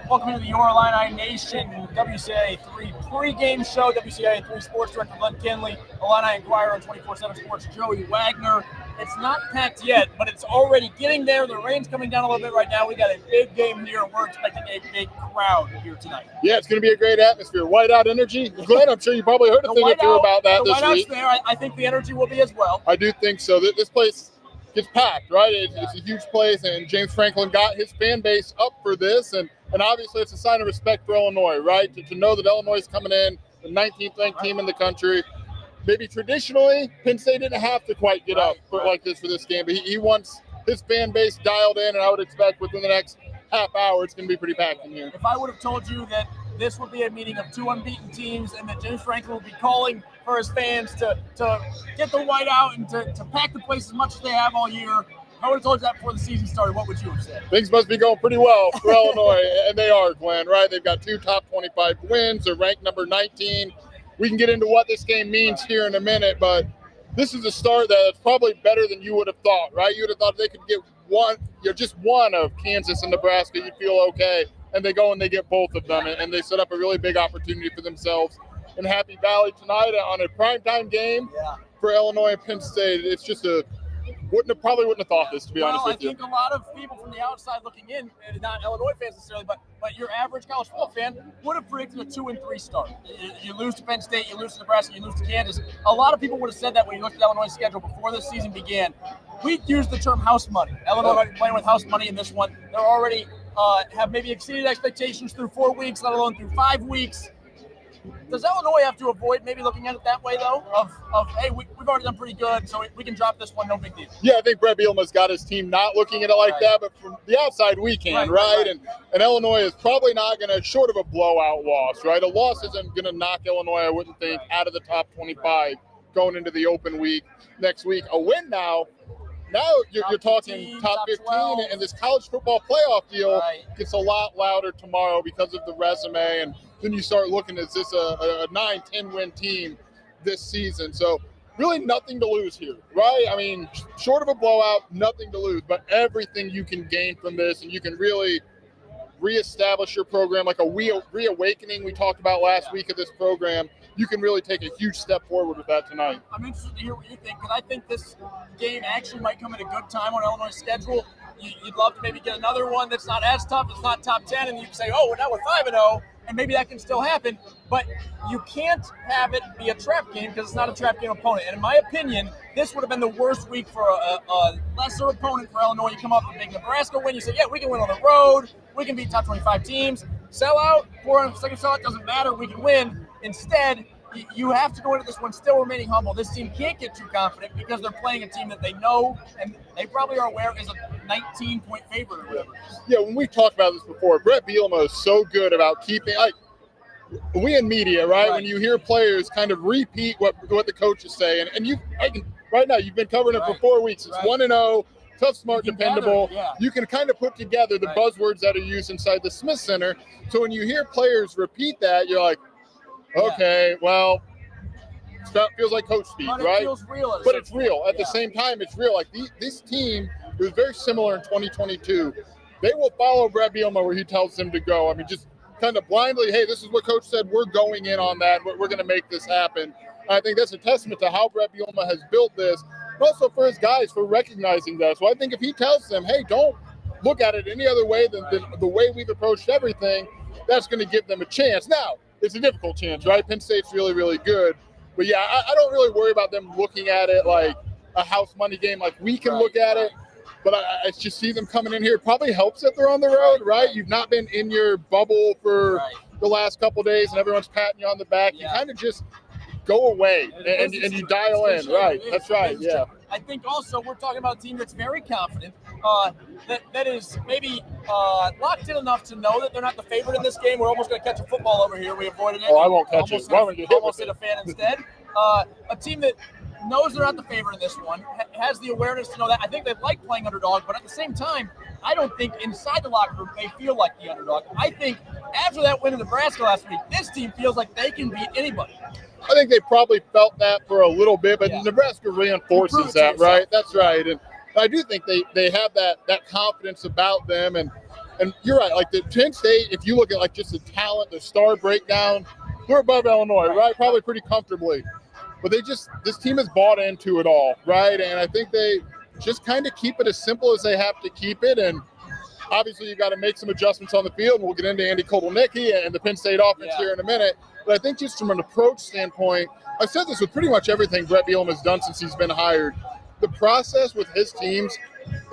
Welcome to the Your Illini Nation WCIA 3 pregame show. WCIA 3 Sports Director Glenn Kinley, Illini Inquirer on 24/7 Sports Joey Wagner. It's not packed yet, but it's already getting there. The rain's coming down a little bit right now. We got a big game here, and we're expecting a big crowd here tonight. Yeah, it's going to be a great atmosphere. Whiteout energy. Glenn, I'm sure you probably heard a thing or two about that this week. The whiteout's there. I think the energy will be as well. I do think so. This place gets packed, right? It's a huge place, and James Franklin got his fan base up for this, and obviously it's a sign of respect for Illinois, right? To know that Illinois is coming in, the 19th ranked team in the country. Maybe traditionally, Penn State didn't have to quite get up like this for this game, but he wants his fan base dialed in, and I would expect within the next half hour it's going to be pretty packed in here. If I would have told you that this would be a meeting of two unbeaten teams and that James Franklin will be calling for his fans to get the white out and to pack the place as much as they have all year, I would have told you that before the season started. What would you have said? Things must be going pretty well for Illinois, and they are, Glenn, right? They've got 2 top 25 wins. They're ranked number 19. We can get into what this game means here in a minute, but this is a start that's probably better than you would have thought, right? You would have thought they could get just one of Kansas and Nebraska, you'd feel okay. And they go and they get both of them, and they set up a really big opportunity for themselves in Happy Valley tonight on a primetime game for Illinois and Penn State. It's just probably wouldn't have thought this, to be honest with you. I think a lot of people from the outside looking in, not Illinois fans necessarily, but your average college football fan would have predicted a 2-3 start. You lose to Penn State, you lose to Nebraska, you lose to Kansas. A lot of people would have said that when you looked at Illinois' schedule before the season began. We used the term house money. Illinois might be playing with house money in this one. They're already have maybe exceeded expectations through 4 weeks, let alone through 5 weeks. Does Illinois have to avoid maybe looking at it that way, though, of hey, we've already done pretty good, so we can drop this one, no big deal? Yeah, I think Brett Bielema's got his team not looking at it like that, but from the outside we can, right? And Illinois is probably not going to, short of a blowout loss, right? A loss isn't going to knock Illinois, I wouldn't think, out of the top 25 going into the open week next week. A win now you're talking top 15, and this college football playoff deal gets a lot louder tomorrow because of the resume, and then you start looking, is this a 9-10 win team this season? So really nothing to lose here, right? I mean, short of a blowout, nothing to lose, but everything you can gain from this, and you can really reestablish your program like a reawakening we talked about last week of this program. You can really take a huge step forward with that tonight. I'm interested to hear what you think, because I think this game actually might come at a good time on Illinois' schedule. You'd love to maybe get another one that's not as tough, it's not top 10, and you can say, oh, well, now we're 5-0, and maybe that can still happen. But you can't have it be a trap game because it's not a trap game opponent. And in my opinion, this would have been the worst week for a lesser opponent for Illinois. You come up with a big Nebraska win, you say, yeah, we can win on the road, we can beat top 25 teams. Sellout, 4-second sellout, doesn't matter, we can win. Instead, you have to go into this one still remaining humble. This team can't get too confident because they're playing a team that they know and they probably are aware is a 19-point favorite or whatever it is. Yeah, when we talked about this before, Brett Bielema is so good about keeping we in media, right? When you hear players kind of repeat what the coaches say, and right now you've been covering it for 4 weeks. It's 1-0. Tough, smart, dependable. You can kind of put together the buzzwords that are used inside the Smith Center. So when you hear players repeat that, you're like, okay, well, it feels like coach speak, but right? It feels real. But it's real. At the same time, it's real. Like this team, it was very similar in 2022. They will follow Brett Bielema where he tells them to go. I mean, just kind of blindly, hey, this is what coach said. We're going in on that. We're going to make this happen. I think that's a testament to how Brett Bielema has built this, but also for his guys for recognizing that. So I think if he tells them, hey, don't look at it any other way than the way we've approached everything, that's going to give them a chance. Now, it's a difficult chance, right? Penn State's really, really good. But, yeah, I don't really worry about them looking at it like a house money game like we can look at it. But I just see them coming in here. It probably helps that they're on the road, right? You've not been in your bubble for the last couple of days and everyone's patting you on the back. You kind of just go away and you dial in. Right, that's right, yeah. I think also we're talking about a team that's very confident, that is maybe locked in enough to know that they're not the favorite in this game. We're almost going to catch a football over here. We avoided it. Oh, I won't catch it. Almost hit a fan instead. A team that knows they're not the favorite in this one, has the awareness to know that. I think they like playing underdog, but at the same time, I don't think inside the locker room they feel like the underdog. I think after that win in Nebraska last week, this team feels like they can beat anybody. I think they probably felt that for a little bit, but Nebraska reinforces that, right? That's right. And I do think they have that confidence about them. And you're right, like the Penn State, if you look at like just the talent, the star breakdown, they're above Illinois, right? Probably pretty comfortably. But this team has bought into it all, right? And I think they just kind of keep it as simple as they have to keep it. And obviously you've got to make some adjustments on the field. And we'll get into Andy Kotelnicki and the Penn State offense here in a minute. But I think just from an approach standpoint, I've said this with pretty much everything Brett Bielema has done since he's been hired. The process with his teams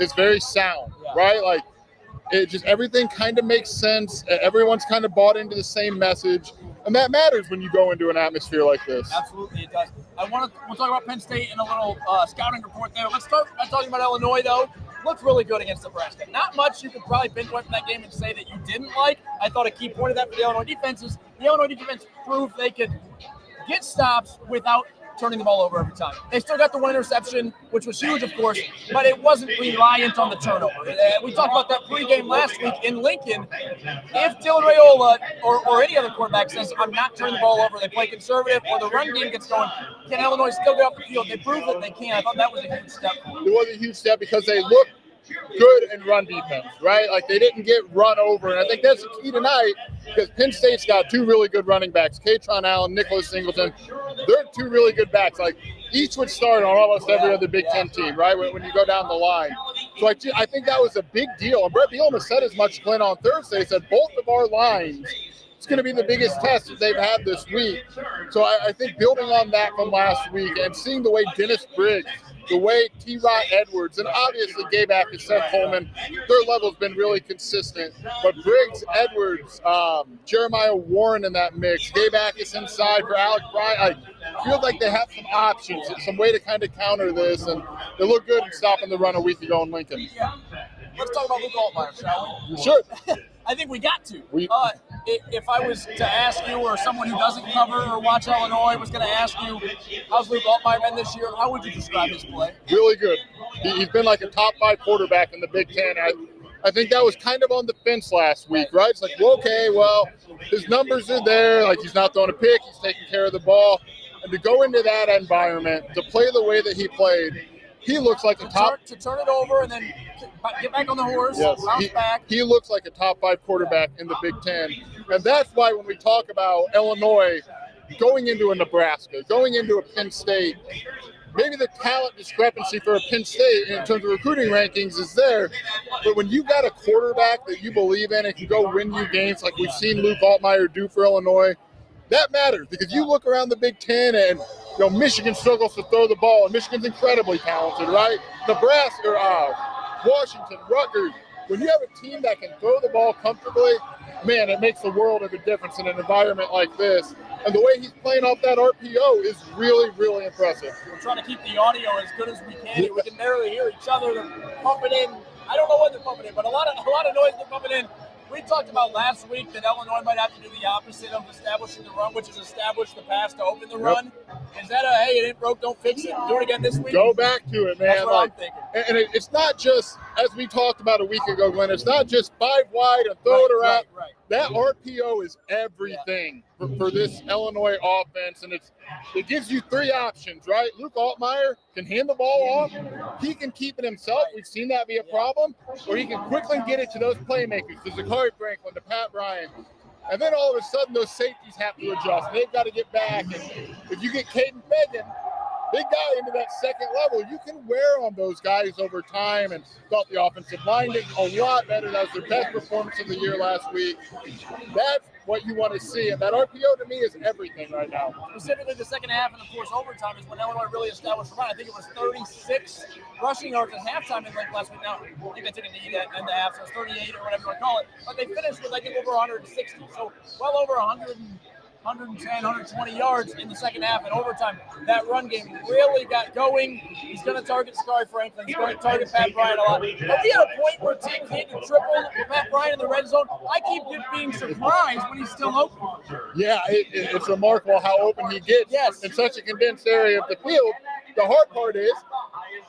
is very sound, right? Like it just everything kind of makes sense. Everyone's kind of bought into the same message. And that matters when you go into an atmosphere like this. Absolutely, it does. We'll talk about Penn State in a little scouting report there. Let's start by talking about Illinois, though. Looked really good against Nebraska. Not much you could probably pinpoint from that game and say that you didn't like. I thought a key point of that for the Illinois defense is the Illinois defense proved they could get stops without turning the ball over every time. They still got the one interception, which was huge, of course, but it wasn't reliant on the turnover. We talked about that pregame last week in Lincoln. If Dylan Raiola or any other quarterback says, I'm not turning the ball over, they play conservative, or the run game gets going, can Illinois still get off the field? They proved that they can. I thought that was a huge step. It was a huge step because they looked good in run defense, right? Like they didn't get run over. And I think that's the key tonight because Penn State's got two really good running backs, Katron Allen, Nicholas Singleton. They're two really good backs. Like each would start on almost every other Big Ten team, right? When you go down the line. So I think that was a big deal. And Brett Bielema said as much, Glenn, on Thursday. He said both of our lines, it's going to be the biggest test that they've had this week. So I think building on that from last week and seeing the way Dennis Briggs, the way T-Rod Edwards, and obviously Gabe Atkins, Seth Coleman, their level's been really consistent. But Briggs, Edwards, Jeremiah Warren in that mix, Gabe Atkins inside for Alec Bryant. I feel like they have some options, some way to kind of counter this, and they look good in stopping the run a week ago in Lincoln. Yeah. Let's talk about Luke Altmaier, shall we? Sure. I think we got to. If I was to ask you, or someone who doesn't cover or watch Illinois was going to ask you, how's Luke Altmaier been this year? How would you describe his play? Really good. He's been like a top 5 quarterback in the Big Ten. I think that was kind of on the fence last week, right? It's like, well, okay, well, his numbers are there. Like he's not throwing a pick. He's taking care of the ball. And to go into that environment, to play the way that he played, he looks like a top. To turn it over and then get back on the horse, bounce back. He looks like a top 5 quarterback in the Big Ten. And that's why when we talk about Illinois going into a Nebraska, going into a Penn State, maybe the talent discrepancy for a Penn State in terms of recruiting rankings is there. But when you got a quarterback that you believe in and can go win you games like we've seen Luke Altmaier do for Illinois, that matters because you look around the Big Ten and Michigan struggles to throw the ball, and Michigan's incredibly talented, right? Nebraska, Washington, Rutgers. When you have a team that can throw the ball comfortably, man, it makes a world of a difference in an environment like this. And the way he's playing off that RPO is really, really impressive. We're trying to keep the audio as good as we can. We can barely hear each other. They're pumping in. I don't know what they're pumping in, but a lot of noise they're pumping in. We talked about last week that Illinois might have to do the opposite of establishing the run, which is establish the pass to open the run. Is that hey, it ain't broke, don't fix it, do it again this week? Go back to it, man. That's what I'm thinking. And it's not just, as we talked about a week ago, Glenn, it's not just 5 wide and throw it around. Right. That RPO is everything for this Illinois offense, and it gives you 3 options, right? Luke Altmaier can hand the ball off. He can keep it himself. We've seen that be a problem. Or he can quickly get it to those playmakers, to Zachary Franklin, to Pat Bryant. And then all of a sudden, those safeties have to adjust. They've got to get back. And if you get Caden Fagan, big guy, into that second level, you can wear on those guys over time. And thought the offensive line did a lot better. That was their best performance of the year last week. That's what you want to see. And that RPO to me is everything right now. Specifically the second half and, of course, overtime is when Illinois really established the run. I think it was 36 rushing yards at halftime in last week. Now, I think they took a knee in the half, so it's 38 or whatever you want to call it. But they finished with, I think, over 160. So well over 110, 120 yards in the second half and overtime. That run game really got going. He's going to target Zachary Franklin. He's going to target Pat Bryant a lot. Are we at a point where teams need to triple Pat Bryant in the red zone? I keep being surprised when he's still open. Yeah, it's remarkable how open he gets in such a condensed area of the field. The hard part is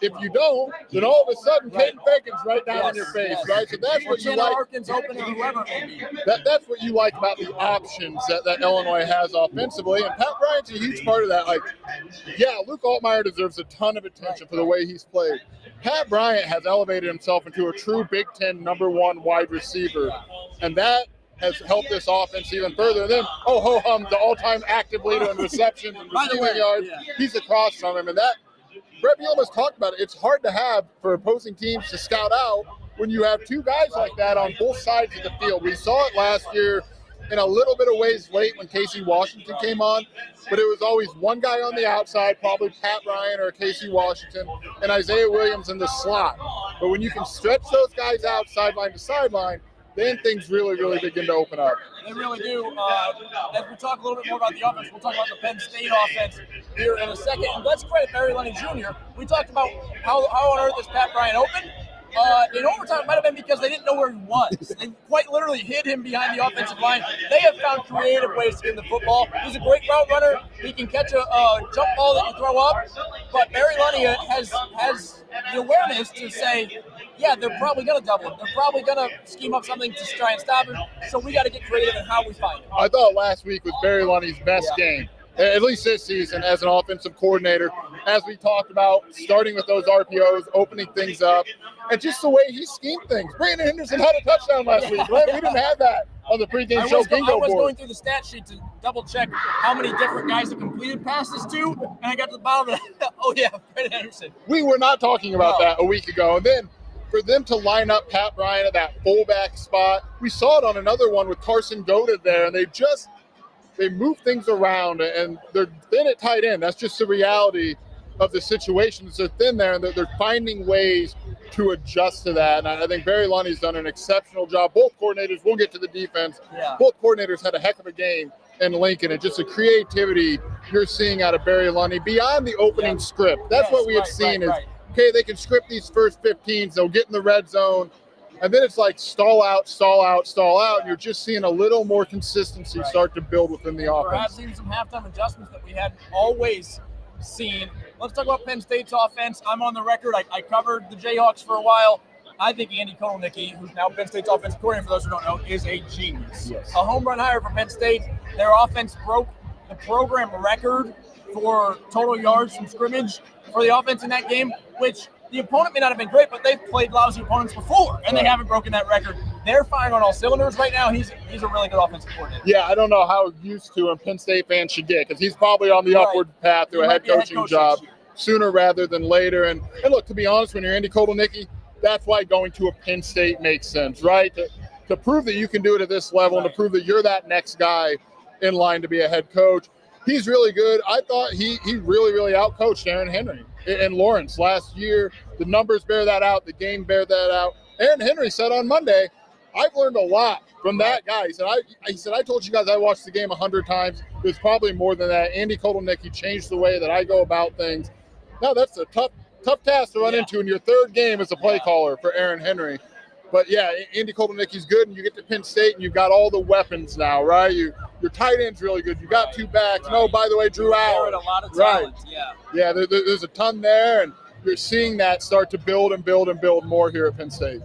If you don't, then all of a sudden, Caden Faken's right down in your face, right? So that's what you like. Open or whoever it may be. That's what you like about the options that Illinois has offensively, and Pat Bryant's a huge part of that. Like, yeah, Luke Altmaier deserves a ton of attention for the way he's played. Pat Bryant has elevated himself into a true Big Ten #1 wide receiver, and that has helped this offense even further. And then, the all-time active leader in receptions and receiving yards, he's across from him. And that, Brett Bielema's talked about it. It's hard to have for opposing teams to scout out when you have two guys like that on both sides of the field. We saw it last year in a little bit of ways late when Casey Washington came on, but it was always one guy on the outside, probably Pat Bryant or Casey Washington, and Isaiah Williams in the slot. But when you can stretch those guys out sideline to sideline, then things really begin to open up. They really do. As we talk a little bit more about the offense, we'll talk about the Penn State offense here in a second. And let's credit Barry Lunny Jr. We talked about how on earth is Pat Bryant open. In overtime, it might have been because they didn't know where he was. They quite literally hid him behind the offensive line. They have found creative ways to get him the football. He's a great route runner. He can catch a jump ball that you throw up. But Barry Lunny has the awareness to say, yeah, they're probably going to double him. They're probably going to scheme up something to try and stop him. So we got to get creative in how we find him. I thought last week was Barry Lunny's best game, at least this season, as an offensive coordinator. As we talked about, starting with those RPOs, opening things up, and just the way he schemed things. Brandon Henderson had a touchdown last week. Right? We didn't have that on the pregame show bingo board. I was going through the stat sheet to double-check how many different guys have completed passes to, and I got to the bottom of it. Oh, yeah, Brandon Henderson. We were not talking about that a week ago. And then for them to line up Pat Bryant at that fullback spot, we saw it on another one with Carson Goated there, and they move things around, and they're thin at tight end. That's just the reality of the situation. They're thin there, and they're finding ways to adjust to that. And I think Barry Lunny's done an exceptional job. Both coordinators, we'll get to the defense. Yeah. Both coordinators had a heck of a game in Lincoln, and just the creativity you're seeing out of Barry Lunny beyond the opening script. That's what we have seen is, okay, they can script these first 15s, they'll get in the red zone, and then it's like stall out, and you're just seeing a little more consistency start to build within the offense. Perhaps seeing some halftime adjustments that we hadn't always seen. Let's talk about Penn State's offense. I'm on the record. I covered the Jayhawks for a while. I think Andy Kotelnicki, who's now Penn State's offensive coordinator, for those who don't know, is a genius. Yes. A home run hire for Penn State. Their offense broke the program record for total yards from scrimmage for the offense in that game, which the opponent may not have been great, but they've played lousy opponents before, and they haven't broken that record. They're firing on all cylinders right now. He's a really good offensive coordinator. Yeah, I don't know how used to him Penn State fans should get, because he's probably on the upward path to a head coaching job sooner rather than later. And look, to be honest, when you're Andy Kotelnicki, that's why going to a Penn State makes sense, right? To prove that you can do it at this level and to prove that you're that next guy in line to be a head coach. He's really good. I thought he really outcoached Aaron Henry and Lawrence last year. The numbers bear that out. The game bear that out. Aaron Henry said on Monday, I've learned a lot from that guy. He said, I told you guys I watched the game 100 times. It was probably more than that. Andy Kotelnicki changed the way that I go about things. Now, that's a tough task to run into in your third game as a play caller for Aaron Henry. But, yeah, Andy Kotelnicki's good, and you get to Penn State, and you've got all the weapons now, right? Your tight end's really good. You've got two backs. And, by the way, Drew Allen. A lot of talent, Yeah, there's a ton there, and you're seeing that start to build and build more here at Penn State.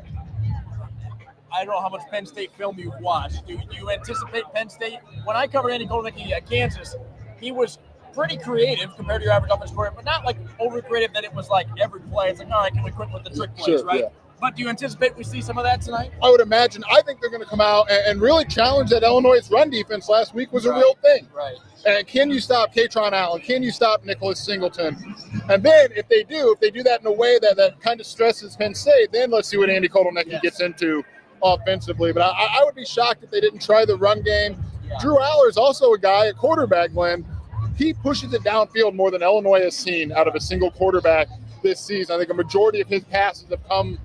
I don't know how much Penn State film you've watched. Do you anticipate Penn State? When I covered Andy Kotelnicki at Kansas, he was pretty creative compared to your average offensive coordinator, but not like over creative that it was like every play. It's like, all right, can we quit with the trick plays, right? Yeah. But do you anticipate we see some of that tonight? I would imagine. I think they're going to come out and really challenge that Illinois' run defense last week was a real thing. Right. And can you stop Katron Allen? Can you stop Nicholas Singleton? And then if they do that in a way that kind of stresses Penn State, then let's see what Andy Kotelnicki gets into offensively. But I would be shocked if they didn't try the run game. Yeah. Drew Aller's also a guy, a quarterback, Glenn. He pushes it downfield more than Illinois has seen out of a single quarterback this season. I think a majority of his passes have come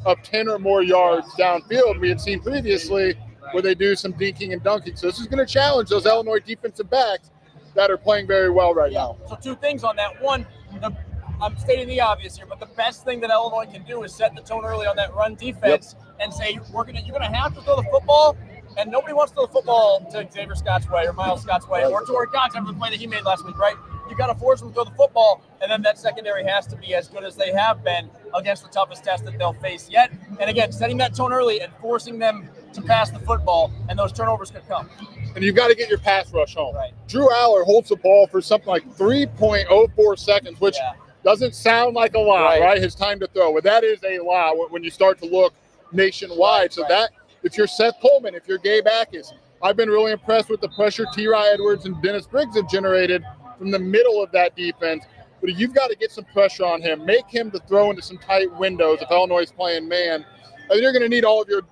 up 10 or more yards downfield. We had seen previously where they do some dinking and dunking. So this is going to challenge those Illinois defensive backs that are playing very well right now. So two things on that. One, I'm stating the obvious here, but the best thing that Illinois can do is set the tone early on that run defense and say, you're going to have to throw the football, and nobody wants to throw the football to Xavier Scott's way or Miles Scott's way or to Oregon after the play that he made last week, right? You got to force them to throw the football, and then that secondary has to be as good as they have been against the toughest test that they'll face yet. And again, setting that tone early and forcing them to pass the football, and those turnovers could come. And you've got to get your pass rush home. Right. Drew Aller holds the ball for something like 3.04 seconds, which doesn't sound like a lot, right? His time to throw. But that is a lot when you start to look nationwide. So that, if you're Seth Coleman, if you're Gabe Atkins, I've been really impressed with the pressure T.Y. Edwards and Dennis Briggs have generated from the middle of that defense. But you've got to get some pressure on him. Make him to throw into some tight windows if Illinois is playing man. I think you're going to need all of your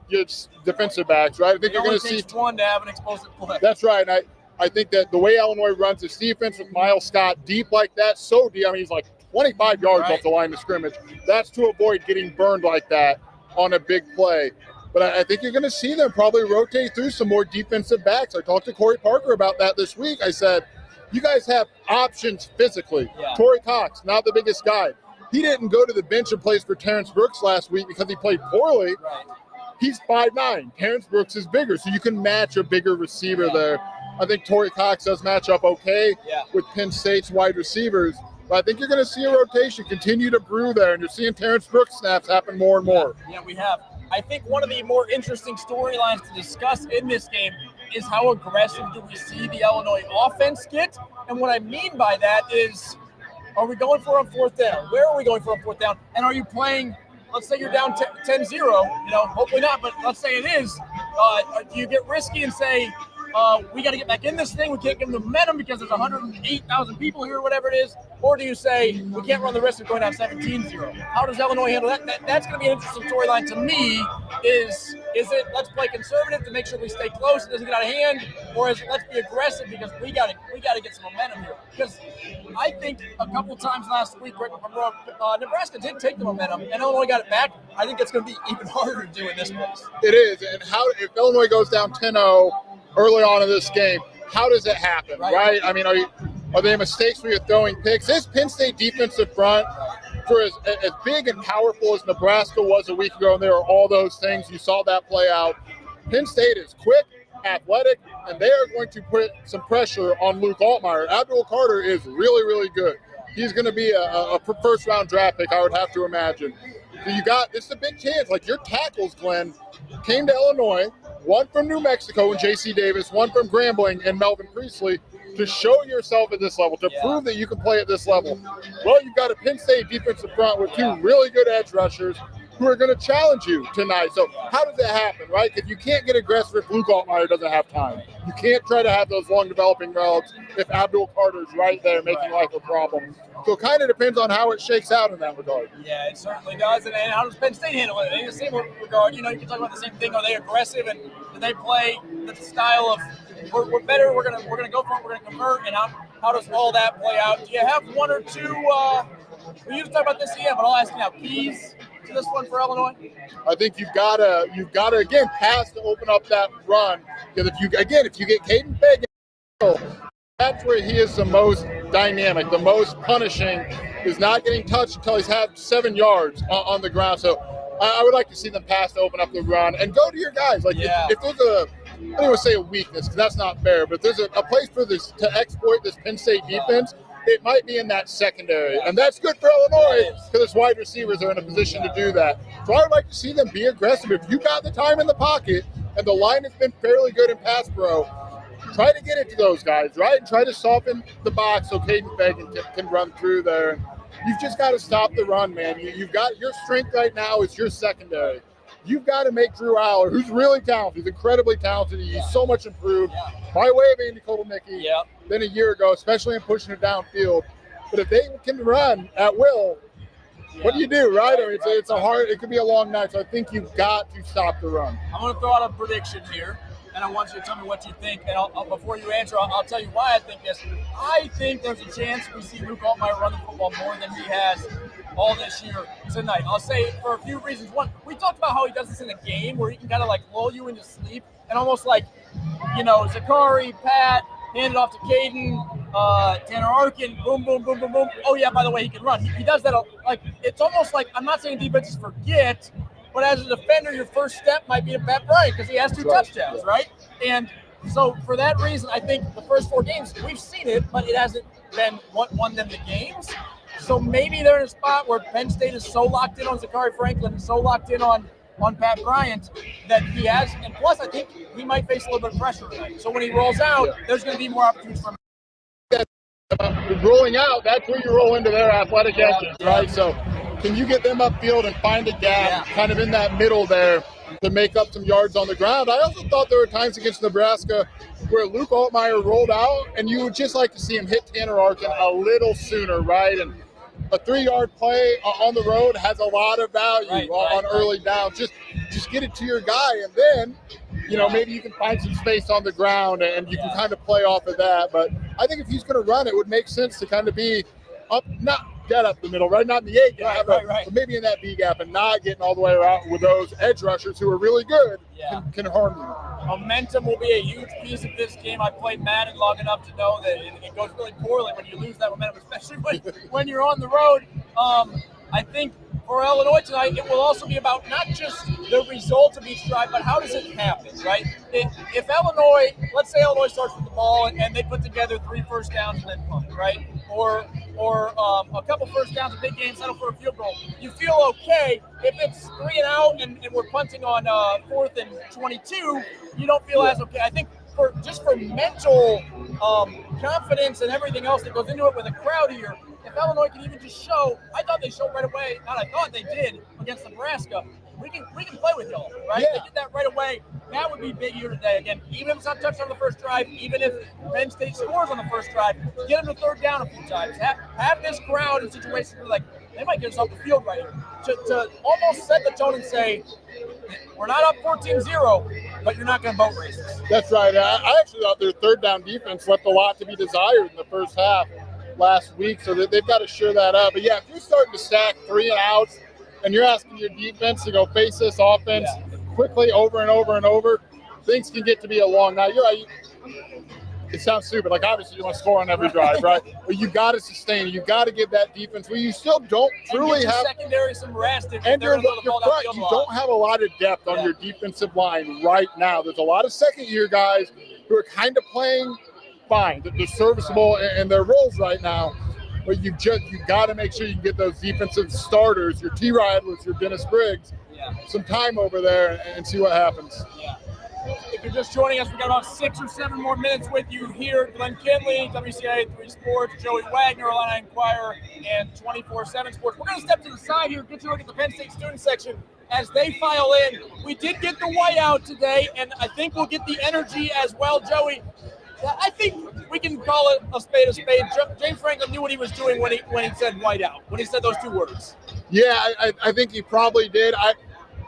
defensive backs, right? I think you're going to see one to have an explosive play. That's right. And I think that the way Illinois runs its defense with Miles Scott deep like that, so deep. I mean, he's like 25 yards off the line of scrimmage. That's to avoid getting burned like that on a big play. But I think you're going to see them probably rotate through some more defensive backs. I talked to Corey Parker about that this week. I said, you guys have options physically. Torrey Cox, not the biggest guy. He didn't go to the bench and plays for Terrence Brooks last week because he played poorly. He's 5'9". Terrence Brooks is bigger, so you can match a bigger receiver there. I think Torrey Cox does match up okay with Penn State's wide receivers. But I think you're going to see a rotation continue to brew there, and you're seeing Terrence Brooks snaps happen more and more. Yeah, we have. I think one of the more interesting storylines to discuss in this game is how aggressive do we see the Illinois offense get? And what I mean by that is, are we going for on fourth down? Where are we going for on fourth down? And are you playing, let's say you're down 10-0, hopefully not, but let's say it is. Do you get risky and say, we got to get back in this thing. We can't give them the momentum because there's 108,000 people here or whatever it is. Or do you say we can't run the risk of going down 17-0? How does Illinois handle that? That's going to be an interesting storyline to me. Is it let's play conservative to make sure we stay close, it doesn't get out of hand, or is it let's be aggressive because we got to get some momentum here? Because I think a couple times last week, Nebraska did take the momentum and Illinois got it back. I think it's going to be even harder to do in this place. It is, and if Illinois goes down 10-0 early on in this game, how does it happen, right? I mean, are they mistakes where you're throwing picks? This Penn State defensive front, for as big and powerful as Nebraska was a week ago, and there are all those things, you saw that play out. Penn State is quick, athletic, and they are going to put some pressure on Luke Altmaier. Abdul Carter is really, really good. He's going to be a first-round draft pick, I would have to imagine. So this is a big chance. Like your tackles, Glenn, came to Illinois, one from New Mexico and J.C. Davis, one from Grambling and Melvin Priestley, to show yourself at this level, to prove that you can play at this level. Well, you've got a Penn State defensive front with two really good edge rushers who are going to challenge you tonight. So how does that happen, right? Because you can't get aggressive if Luke Altmaier doesn't have time. You can't try to have those long developing routes if Abdul Carter's right there making life a problem. So it kind of depends on how it shakes out in that regard. Yeah, it certainly does. And how does Penn State handle it? In the same regard, you can talk about the same thing. Are they aggressive and do they play the style of we're better, we're gonna go for it, we're gonna convert, and how does all that play out? Do you have one or two we used to talk about this but I'll ask you now, keys to this one for Illinois? I think you've gotta again pass to open up that run. Because if you get Caden Fagan, that's where he is the most dynamic, the most punishing, is not getting touched until he's had 7 yards on the ground. So I would like to see them pass to open up the run and go to your guys. Like if there's I don't want to say a weakness because that's not fair, but if there's a place for this to exploit this Penn State defense, it might be in that secondary. And that's good for Illinois because its wide receivers are in a position to do that. So I would like to see them be aggressive. If you got the time in the pocket and the line has been fairly good in pass pro, try to get it to those guys, right? And try to soften the box so Caden Fagan can run through there. You've just got to stop the run, man. You've got your strength right now is your secondary. You've got to make Drew Aller, who's really talented, he's incredibly talented. He's so much improved by way of Andy Kotelnicki than a year ago, especially in pushing it downfield. But if they can run at will, what do you do, right? Or it's a hard, it could be a long night. So I think you've got to stop the run. I'm going to throw out a prediction here, and I want you to tell me what you think. And before you answer, I'll tell you why I think this. I think there's a chance we see Luke Altmaier run the football more than he has all this year tonight. I'll say for a few reasons. One, we talked about how he does this in a game where he can kind of like lull you into sleep and almost like, Zachary, Pat, hand it off to Caden, Tanner Arkin, boom, boom, boom, boom, boom. Oh, yeah, by the way, he can run. He does that. Like, it's almost like, I'm not saying defenses forget, but as a defender, your first step might be to Pat Bryant because he has 2 touchdowns, right? And So for that reason, I think the first 4 games, we've seen it, but it hasn't been what won them the games. So maybe they're in a spot where Penn State is so locked in on Zachary Franklin and so locked in on Pat Bryant that he has. And plus, I think he might face a little bit of pressure tonight. So when he rolls out, there's going to be more opportunities for him. Rolling out, that's where you roll into their athletic edges, right? So can you get them upfield and find a gap kind of in that middle there to make up some yards on the ground? I also thought there were times against Nebraska where Luke Altmaier rolled out and you would just like to see him hit Tanner Arkin a little sooner, right? And a 3-yard play on the road has a lot of value on early downs. Just get it to your guy, and then, maybe you can find some space on the ground and you can kind of play off of that. But I think if he's going to run, it would make sense to kind of be up, not dead up the middle, right? Not in the A gap, but maybe in that B gap and not getting all the way around with those edge rushers who are really good can harm you. Momentum will be a huge piece of this game. I've played Madden long enough to know that it goes really poorly when you lose that momentum, especially when you're on the road. I think for Illinois tonight, it will also be about not just the result of each drive, but how does it happen, right? If Illinois, let's say Illinois starts with the ball and they put together 3 first downs and then punt, right? Or a couple first downs, a big game, settle for a field goal. You feel okay. If it's 3 and out and we're punting on 4th and 22, you don't feel as okay. I think for mental confidence and everything else that goes into it with a crowd here, if Illinois can even just show, I thought they showed right away, not I thought they did against Nebraska, we can play with y'all, right? They did that right away. That would be big here today. Again, even if it's not touched on the first drive, even if Penn State scores on the first drive, get them to 3rd down a few times. Have this crowd in situations where they might get us off the field right here. To almost set the tone and say, we're not up 14-0, but you're not going to boat race us. That's right. I actually thought their 3rd down defense left a lot to be desired in the first half last week, so they've got to shore that up. But if you're starting to stack 3 and outs and you're asking your defense to go face this offense quickly over and over and over, things can get to be a long night. You're right. It sounds stupid. Obviously, you want to score on every drive, right? But you got to sustain it. You got to give that defense where you still don't truly have secondary some rest. And you're right. You don't have a lot of depth on your defensive line right now. There's a lot of second-year guys who are kind of playing fine. They're serviceable in their roles right now. But you got to make sure you can get those defensive starters, your T. Ridlers, your Dennis Briggs, some time over there and see what happens. If you're just joining us, we got about 6 or 7 more minutes with you here. Glenn Kinley, WCIA 3 Sports, Joey Wagner, Inquirer, and 24/7 Sports. We're going to step to the side here, get you a look at the Penn State student section as they file in. We did get the whiteout today, and I think we'll get the energy as well, Joey. I think we can call it a spade a spade. James Franklin knew what he was doing when he said whiteout, when he said those 2 words. Yeah, I think he probably did.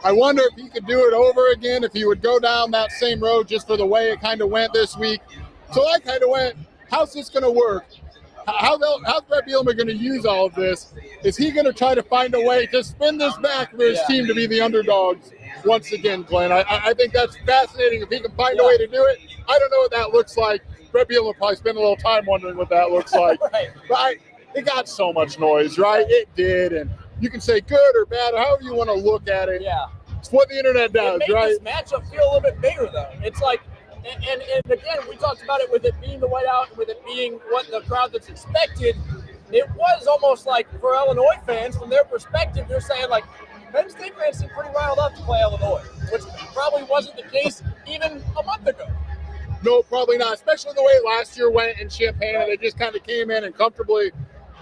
I wonder if he could do it over again, if he would go down that same road just for the way it kind of went this week. So I kind of went, how's this going to work? How's Brett Bielema going to use all of this? Is he going to try to find a way to spin this back for his team to be the underdogs once again, Glenn? I think that's fascinating if he can find a way to do it. I don't know what that looks like. Brett Bielema will probably spend a little time wondering what that looks like. But it got so much noise, right? It did, and you can say good or bad, or however you want to look at it. Yeah. It's what the internet does, it made right? This matchup feel a little bit bigger, though. It's like, and again, we talked about it with it being the whiteout, with it being what the crowd that's expected. It was almost like for Illinois fans, from their perspective, they're saying Penn State fans seem pretty riled up to play Illinois, which probably wasn't the case even a month ago. No, probably not, especially the way last year went in Champaign. They just kind of came in and comfortably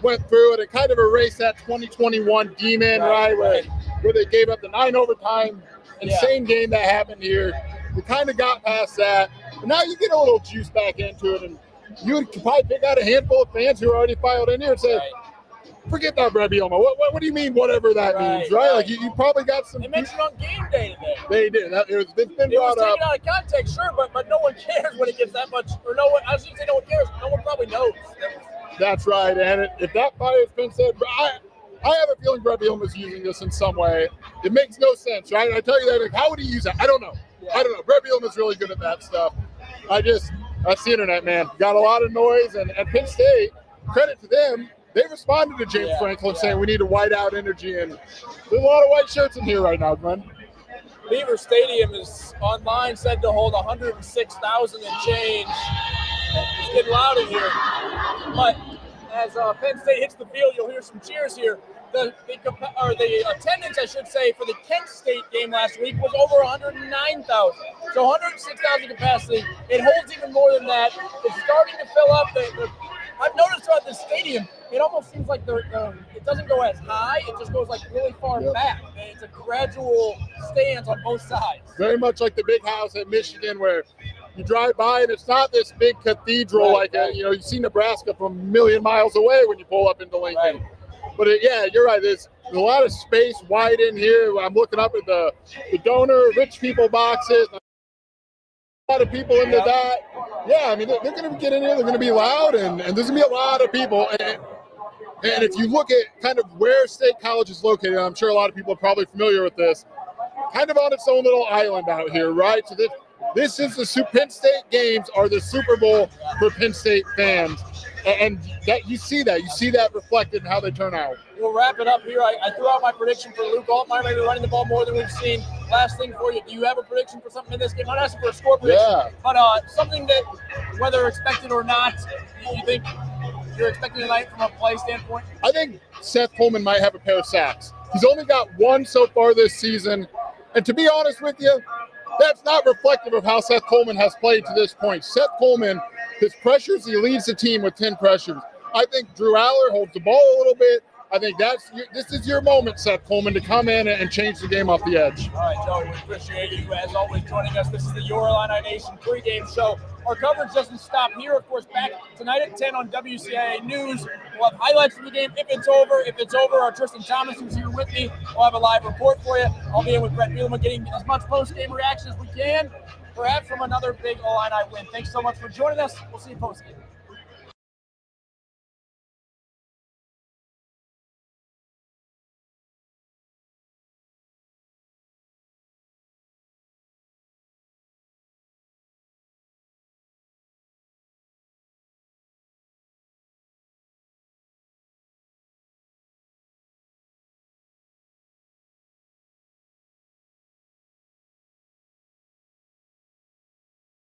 went through it. It kind of erased that 2021 demon, right? Where they gave up the 9 overtime insane game that happened here. We kind of got past that. But now you get a little juice back into it, and you could probably pick out a handful of fans who are already filed in here and say, forget that, Brett Bielema. What do you mean, whatever that means, right? You probably got some. They mentioned on game day today. They did. It's been brought up. It was taken out of context, sure, but no one cares when it gets that much. Or no one. I shouldn't say no one cares. No one probably knows. That's right, and if that fire has been said, I have a feeling Brett Bielema is using this in some way. It makes no sense, right? I tell you that, how would he use that? I don't know. Brett Bielema is really good at that stuff. That's the internet, man. Got a lot of noise, and Penn State, credit to them, they responded to James Franklin saying we need a whiteout energy, and there's a lot of white shirts in here right now, Glenn. Beaver Stadium is online, said to hold 106,000 and change. It's getting loud in here. But as Penn State hits the field, you'll hear some cheers here. The attendance, I should say, for the Kent State game last week was over 109,000. So 106,000 capacity. It holds even more than that. It's starting to fill up. I've noticed throughout the stadium, it almost seems like it doesn't go as high. It just goes like really far back. And it's a gradual stance on both sides. Very much like the big house at Michigan, where you drive by and it's not this big cathedral you see Nebraska from a million miles away when you pull up into Lincoln. Right. But you're right. There's a lot of space wide in here. I'm looking up at the donor rich people boxes. A lot of people into that. Yeah, I mean, they're going to get in here. They're going to be loud, and there's going to be a lot of people. And if you look at kind of where State College is located, I'm sure a lot of people are probably familiar with this, kind of on its own little island out here, right? So this is the Penn State games are the Super Bowl for Penn State fans. And that you see that reflected in how they turn out. We'll wrap it up here. I threw out my prediction for Luke Altmaier, maybe running the ball more than we've seen. Last thing for you, do you have a prediction for something in this game? Not asking for a score prediction, but something that, whether expected or not, you think you're expecting tonight from a play standpoint? I think Seth Coleman might have a pair of sacks. He's only got one so far this season. And to be honest with you, that's not reflective of how Seth Coleman has played to this point. Seth Coleman, his pressures, he leads the team with 10 pressures. I think Drew Aller holds the ball a little bit. I think this is your moment, Seth Coleman, to come in and change the game off the edge. All right, Joey, we appreciate you, as always, joining us. This is the Your Illini Nation pregame show. Our coverage doesn't stop here. Of course, back tonight at 10 on WCIA News. We'll have highlights from the game if it's over. If it's over, our Tristan Thomas, who's here with me, will have a live report for you. I'll be in with Brett Bielema, getting as much post-game reaction as we can, perhaps from another big Illini win. Thanks so much for joining us. We'll see you post-game.